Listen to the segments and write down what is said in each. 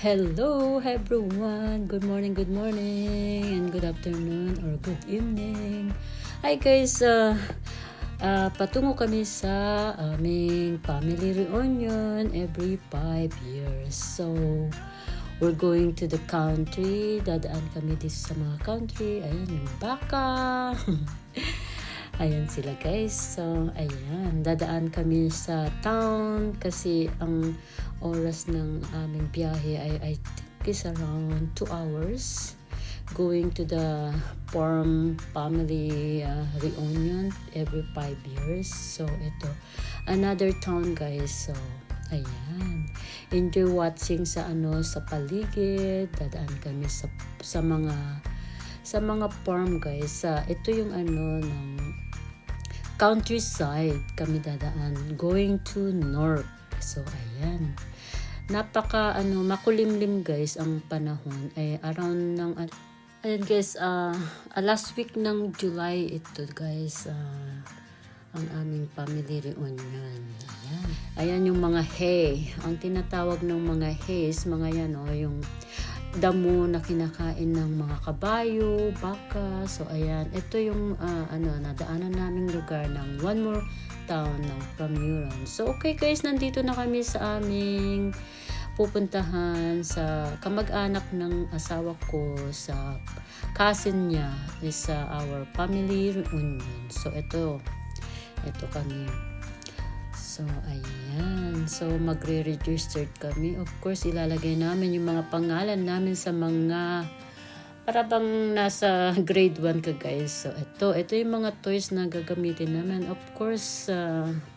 Hello everyone! Good morning, and good afternoon or good evening. Hi guys! Patungo kami sa aming family reunion every 5 years. So, we're going to the country. Dadaan kami dito sa mga country. Ayan yung baka. Ayan sila guys. So, ayan. Dadaan kami sa town kasi ang oras ng aming biyahe ay I think is around 2 hours going to the farm family reunion every 5 years. So, ito. Another town guys. So, ayan. Enjoy watching sa paligid. Dadaan kami sa mga farm guys. Ito yung ng countryside kami dadaan going to north. So ayan, makulimlim guys ang panahon ay around ng ayan guys, last week ng July ito guys, ang aming family reunion. Ayan yung mga hay, ang tinatawag ng mga hays, mga yan yung damo na kinakain ng mga kabayo, baka. So ayan, ito yung nadaanan naming lugar ng one more town ng Pramuran. So okay guys, nandito na kami sa aming pupuntahan sa kamag-anak ng asawa ko, sa cousin niya is our family reunion. So ito kami. So, ayan. So, magre-register kami. Of course, ilalagay namin yung mga pangalan namin sa mga para bang nasa grade 1 ka guys. So, ito yung mga toys na gagamitin namin. Of course,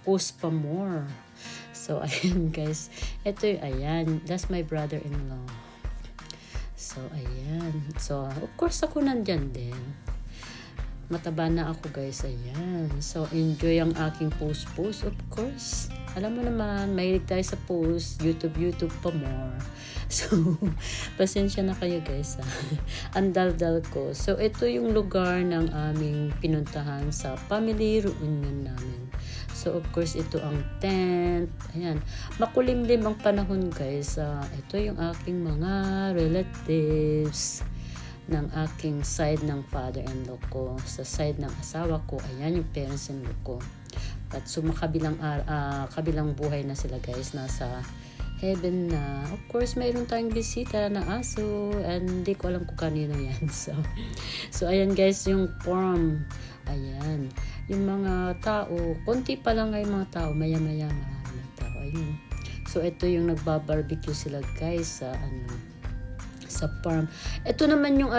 post pa more. So, ayan guys. Ayan. That's my brother-in-law. So, ayan. So, of course, ako nandyan din. Mataba na ako guys, ayan. So, enjoy ang aking post of course. Alam mo naman, mahilig tayo sa post, YouTube pa more. So, pasensya na kayo guys. Ang daldal ko. So, ito yung lugar ng aming pinuntahan sa family reunion namin. So, of course, ito ang tent. Ayan. Makulimlim ang panahon guys. Ito yung aking mga relatives ng aking side ng father-in-law ko. Sa side ng asawa ko, ayan yung parents-in-law ko. At kabilang buhay na sila guys, nasa heaven na. Of course, mayroon tayong bisita na aso, and hindi ko alam kung kanino yan. So ayan guys, yung farm. Ayan. Yung mga tao, konti pa lang yung mga tao, maya-maya marami ng tao. Ayun. So ito yung nagbabarbecue sila guys sa farm. Ito naman yung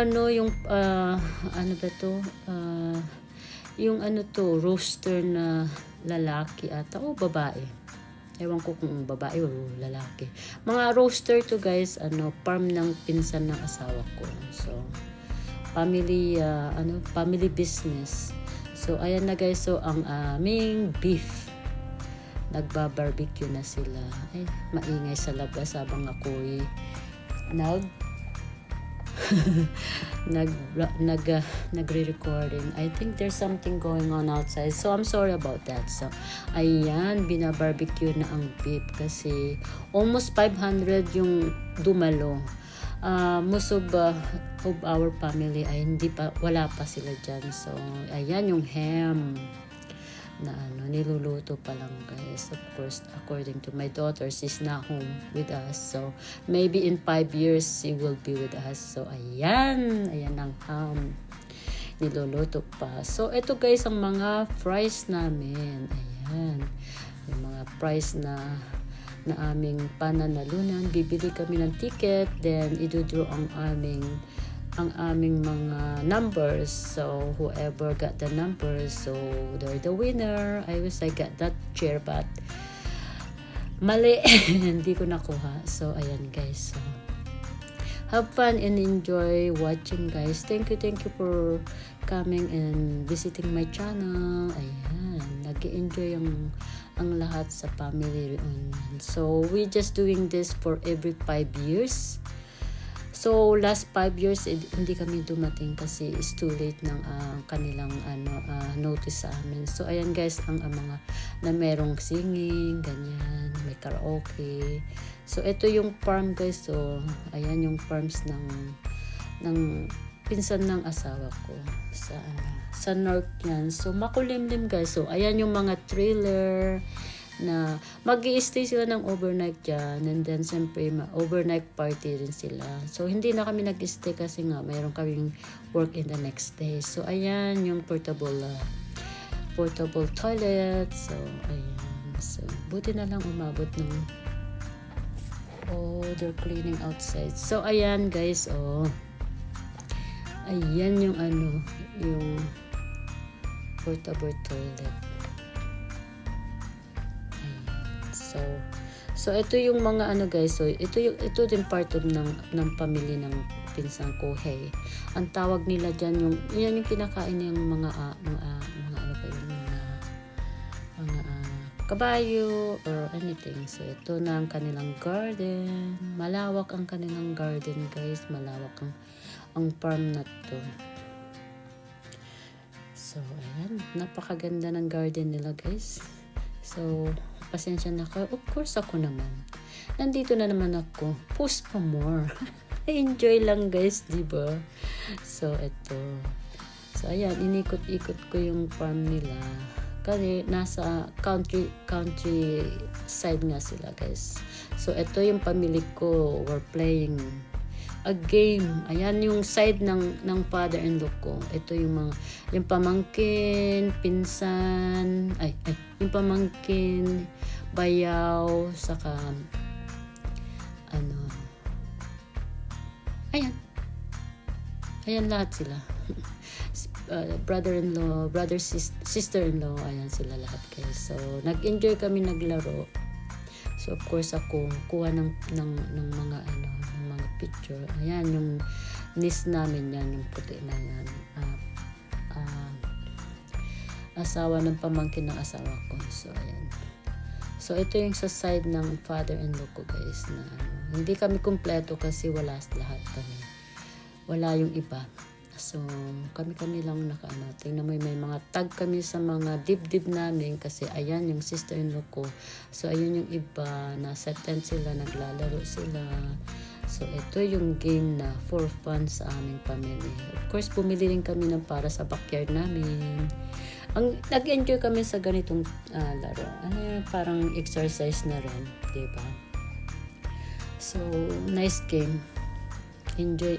roaster na lalaki ata o babae. Ewan ko kung babae o lalaki. Mga roaster to guys, farm ng pinsan ng asawa ko. So, family business. So, ayan na guys, so ang aming beef. Nagba-barbecue na sila. Ay, maingay sa labas habang ako'y nagre-recording. I think there's something going on outside. So, I'm sorry about that. So, ayan, binabarbecue na ang beef kasi almost 500 yung dumalo. Most of our family ay wala pa sila dyan. So, ayan yung ham na niluluto pa lang guys. Of course, according to my daughter, she's not home with us. So, maybe in 5 years, she will be with us. So, ayan ang ham. Niluluto pa. So, ito guys, ang mga fries namin. Ayan. Yung mga fries na aming pananalunan. Bibili kami ng ticket, then idudraw ang aming mga numbers. So, whoever got the numbers, so they're the winner. I wish I got that chair, but mali. Hindi ko nakuha. So, ayan guys. So, have fun and enjoy watching guys. Thank you for coming and visiting my channel. Ayan. Nag-enjoy ang lahat sa family reunion. So, we just doing this for every 5 years. So last 5 years hindi kami dumating kasi it's too late ng kanilang notice sa amin. So ayan guys, ang mga na merong singing, ganyan, may karaoke. So ito yung farm guys. So ayan yung farms ng pinsan ng asawa ko sa north yan. So makulimlim guys. So ayan yung mga trailer na mag-i-stay sila ng overnight dyan, and then siyempre overnight party rin sila. So hindi na kami nag-stay kasi nga mayroon kaming work in the next day. So ayan yung portable toilet. So ayan, so buti na lang umabot ng they're cleaning outside. So ayan guys, ayan yung yung portable toilet. So ito yung mga guys. So ito din part of ng pamilya ng pinsang ko. Hey, ang tawag nila diyan yan yung kinakain ng mga kabayo or anything. So ito na ang kanilang garden. Malawak ang kanilang garden guys. Malawak ang farm na to. So ayan, napakaganda ng garden nila guys. So pasensya na ka. Of course ako naman. Nandito na naman ako. Post pa more. Enjoy lang guys, di ba? So ito. So ayan, inikot-ikot ko yung farm nila. Kasi nasa country side nga sila guys. So ito yung pamilya ko. We're playing a game. Ayan yung side ng father-in-law ko. Ito yung pamangkin, pinsan, yung pamangkin, bayaw, saka ayan lahat sila. Brother-in-law, sister-in-law, ayan sila lahat guys. So nag-enjoy kami naglaro. So of course ako kuha ng mga mga picture. Ayan yung niece namin yan, yung puti na yan. Asawa ng pamangkin ng asawa ko. So ayan. So ito yung sa side ng father-in-law ko guys na hindi kami kumpleto kasi wala lahat kami. Wala yung iba. So kami lang tingnan mo, may mga tag kami sa mga dibdib namin kasi ayan yung sister-in-law ko. So ayun yung iba, nasa tent sila, naglalaro sila. So ito yung game na for fun sa aming pamilya. Of course bumili rin kami ng para sa backyard namin. Nag-enjoy kami sa ganitong laro. Parang exercise na rin, diba? So nice game. Enjoy.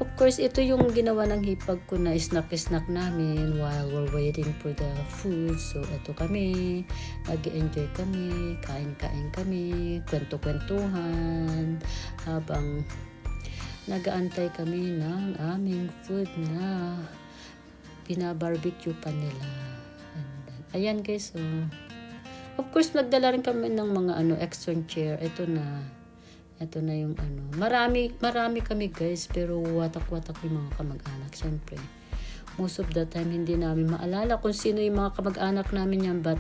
Of course, ito yung ginawa ng hipag ko na snack namin while we're waiting for the food. So, ito kami. Nag-enjoy kami. Kain kami. Kwento-kwentuhan. Habang nag-aantay kami ng aming food na pinabarbecue pa nila. Ayan guys. Of course, nagdala rin kami ng mga extra chair. Ito na yung Marami kami guys, pero watak-watak yung mga kamag-anak. Siyempre, most of the time, hindi namin maalala kung sino yung mga kamag-anak namin yan, but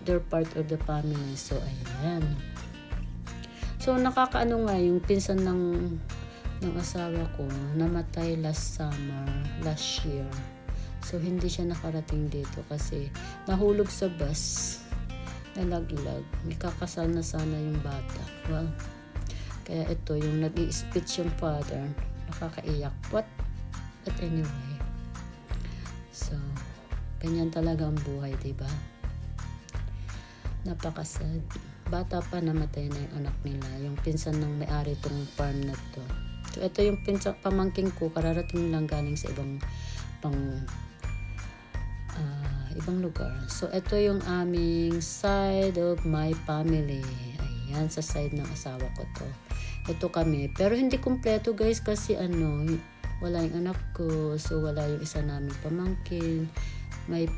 they're part of the family. So, ayan. So, nakakaano nga, yung pinsan ng asawa ko, namatay last year. So, hindi siya nakarating dito kasi nahulog sa bus, nalaglag. May kakasal na sana yung bata. Well, kaya ito, yung nag-i-speech yung father, nakakaiyak. But anyway. So, ganyan talaga ang buhay, diba? Napakasad. Bata pa, namatay na yung anak nila. Yung pinsan ng may-ari tong farm na to. So, ito yung pamangking ko, kararating lang galing sa ibang lugar. So, ito yung aming side of my family. Ayan, sa side ng asawa ko to. Ito kami. Pero hindi kumpleto guys kasi wala yung anak ko. So, wala yung isa naming pamangkin. May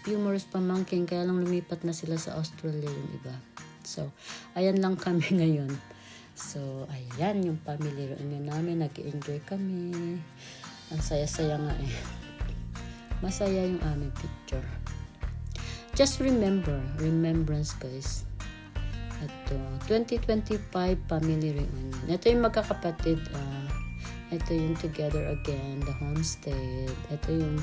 numerous pamangkin. Kaya lang lumipat na sila sa Australia yung iba. So, ayan lang kami ngayon. So, ayan yung family reunion namin. Nag-enjoy kami. Ang saya-saya nga eh. Masaya yung aming picture. Just remembrance guys. Ito, 2025 family reunion. Ito yung magkakapatid. Ito yung Together Again, the Homestead. Ito yung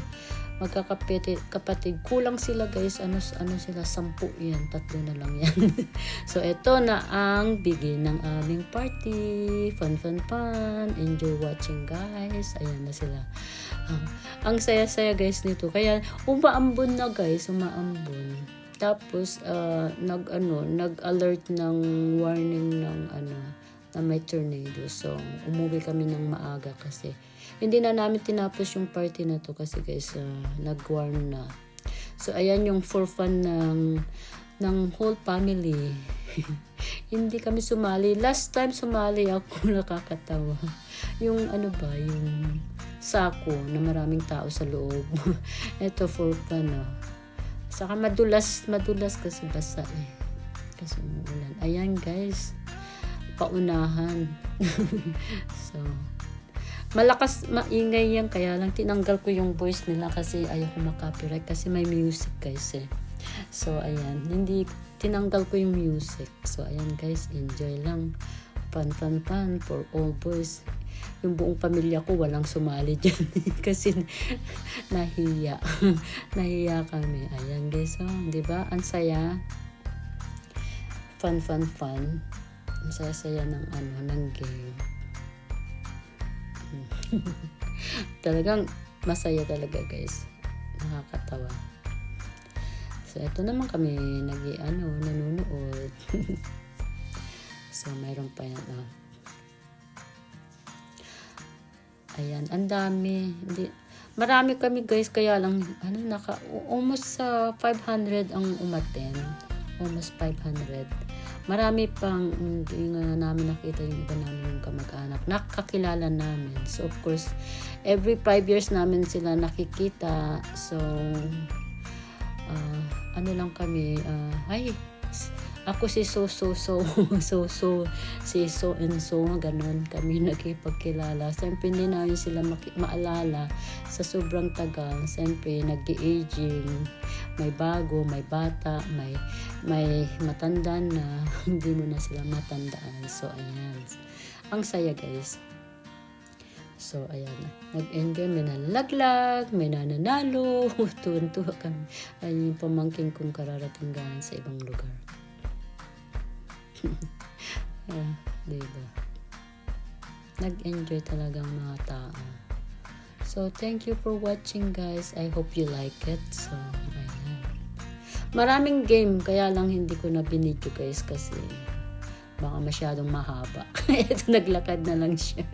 magkakapatid. Kulang sila guys. Ano sila? 10 yan. 3 na lang yan. So, ito na ang begin ng aming party. Fun. Enjoy watching guys. Ayan na sila. Ang saya-saya guys nito. Kaya, umaambon na guys. Tapos, nag-alert ng warning ng na may tornado. So, umuwi kami ng maaga kasi hindi na namin tinapos yung party na to kasi guys, nag-warn na. So, ayan yung for fun ng whole family. Hindi kami sumali. Last time sumali ako, nakakatawa. Yung yung sako na maraming tao sa loob. Ito for fun. Saka madulas kasi basa kasi umuulan. Ayan guys, paunahan. So, malakas, maingay yan. Kaya lang tinanggal ko yung voice nila kasi ayoko makopyright kasi may music guys eh. So, ayan. Hindi, tinanggal ko yung music. So, ayan guys, enjoy lang. Fun for all boys. Yung buong pamilya ko walang sumali dyan kasi nahiya. Nahiya kami. Ayan guys, diba? Ang saya. Fun. Ang saya-saya ng game. Talagang masaya talaga guys. Nakakatawa. So, ito naman kami nanonood. So, mayroon pa yan. Ayan, ang dami. Marami kami guys, kaya lang, almost 500 ang umaten. Almost 500. Marami pang hindi nga namin nakita yung iba namin yung kamag-anak. Nakakilala namin. So, of course, every 5 years namin sila nakikita. So, lang kami, ako si so and so, ganun kami nakipagkilala. Siyempre hindi namin sila maalala sa sobrang tagal. Siyempre nag-aging, may bago, may bata, may matanda na, hindi mo na sila matandaan. So ayan, ang saya guys. So ayan, nag-enjoy, may nalaglag, may nananalo, tuwan-tuwa kami. Ayun yung pamangking kong kararating galing sa ibang lugar. Diba? Nag-enjoy talagang mga tao. So, thank you for watching guys. I hope you like it. So, ayan. Maraming game, kaya lang hindi ko na binidyo guys kasi baka masyadong mahaba. Ito, naglakad na lang siya.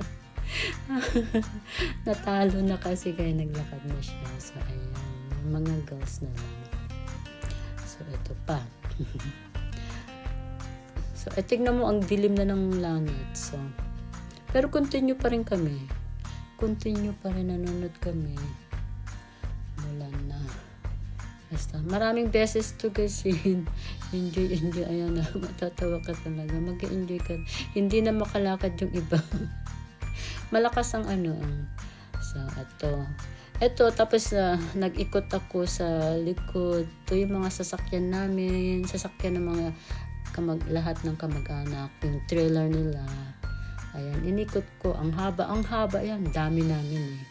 Natalo na kasi kaya naglakad na siya. So, ayan. Mga girls na lang. So, ito pa. So, tignan mo, ang dilim na ng langit. So, pero continue pa rin kami. Continue pa rin, nanonood kami. Wala na. Basta, maraming beses to guys. Enjoy. Ayan na, matatawa ka talaga. Mag-enjoy ka. Hindi na makalakad yung iba. Malakas ang sa Ito, tapos nag-ikot ako sa likod. Ito yung mga sasakyan namin. Sasakyan ng mga lahat ng kamag-anak, yung trailer nila. Ayan, inikot ko. Ang haba yan. Dami namin eh.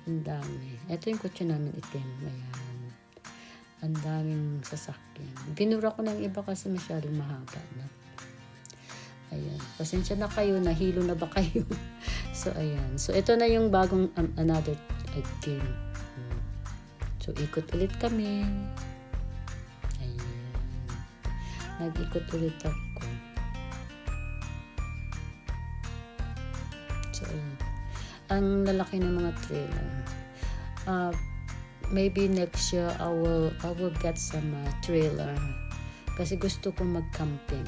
Ang dami. Ito yung kotse namin itim. Ayan. Ang daming sasakyan. Binura ko ng iba kasi masyadong mahaba na. Ayan. Pasensya na kayo. Nahilo na ba kayo? So, ayan. So, ito na yung bagong another game. So, ikot ulit kami. Nag-ikot ulit ako. So, ang lalaki ng mga trailer. Maybe next year I will get some trailer. Kasi gusto ko mag-camping.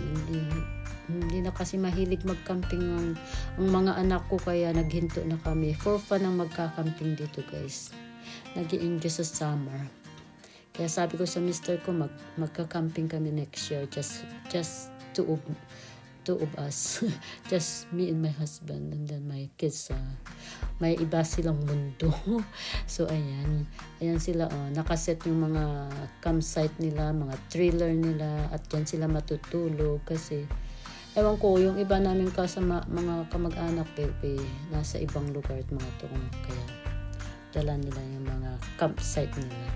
Hindi na kasi mahilig mag-camping ang mga anak ko, kaya naghinto na kami. For fun ang magka-camping dito guys. Nag-i-enjoy sa summer. Kaya sabi ko sa mister ko, magka-camping kami next year. Just two of us. Just me and my husband. And then my kids may iba silang mundo. So ayan sila, nakaset yung mga campsite nila, mga trailer nila, at dyan sila matutulog kasi ewan ko, yung iba namin kasama, mga kamag-anak nasa ibang lugar at mga tuong, kaya dala nila yung mga campsite nila.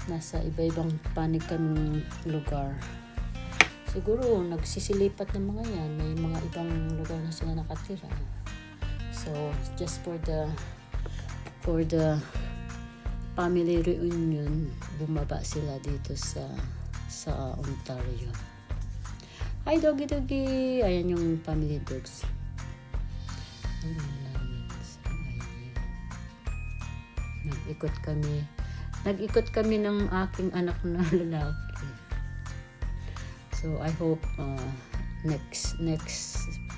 Nasa iba-ibang panig kaming lugar. Siguro nagsisilipat ng mga yan, may mga ibang lugar na sila nakatira. So just for the family reunion, bumaba sila dito sa Ontario. Hi doggy doggy, ayan yung family dogs. So, ayan. Nag-ikot kami ng aking anak na lalaki. So I hope next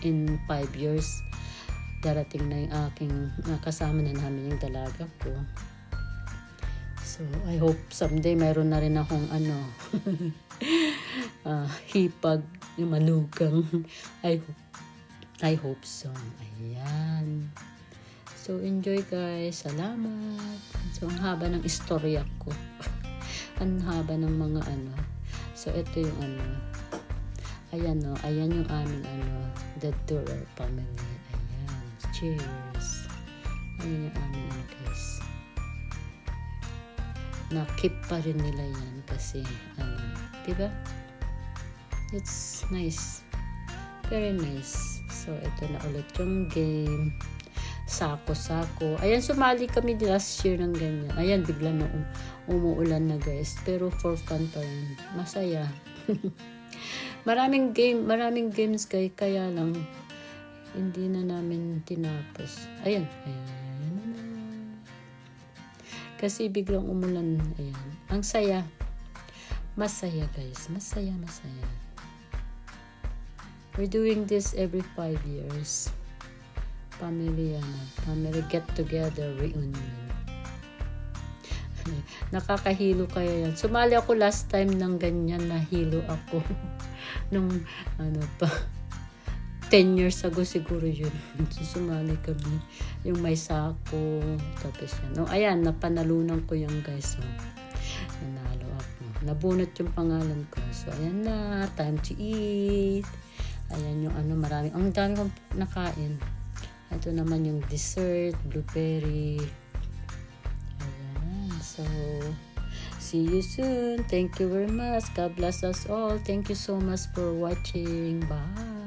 in 5 years darating na yung aking kasama na namin yung dalaga ko. So I hope someday mayroon na rin akong hipag, yung manugang. I hope so. Ayan. So enjoy guys. Salamat. So ang haba ng istorya ko. Ang haba ng mga So ito yung ayan yung aming the Durer family. Ayan. Cheers. Ayan yung aming guys. Na-keep pa rin nila yan kasi diba? It's nice. Very nice. So ito na ulit yung game. Sako-sako. Ayan, sumali kami last year ng ganyan. Ayan, bigla na umuulan na guys. Pero for fun pa rin. Masaya. maraming games kaya lang hindi na namin tinapos. Ayan. Kasi biglang umulan. Ayan. Ang saya. Masaya guys. Masaya. We're doing this every 5 years. Family get together reunion. Nakakahilo kaya yan. Sumali ako last time ng ganyan, nahilo ako. Nung 10 years ago siguro yun. Sumali kami. Yung may sako. Tapos yan. Ayan, napanalunan ko yan guys. Nanalo ako. Nabunot yung pangalan ko. So ayan na. Time to eat. Ayan yung marami. Ang dami kong nakain. Ito naman yung dessert, blueberry. Ayan. So, see you soon. Thank you very much. God bless us all. Thank you so much for watching. Bye.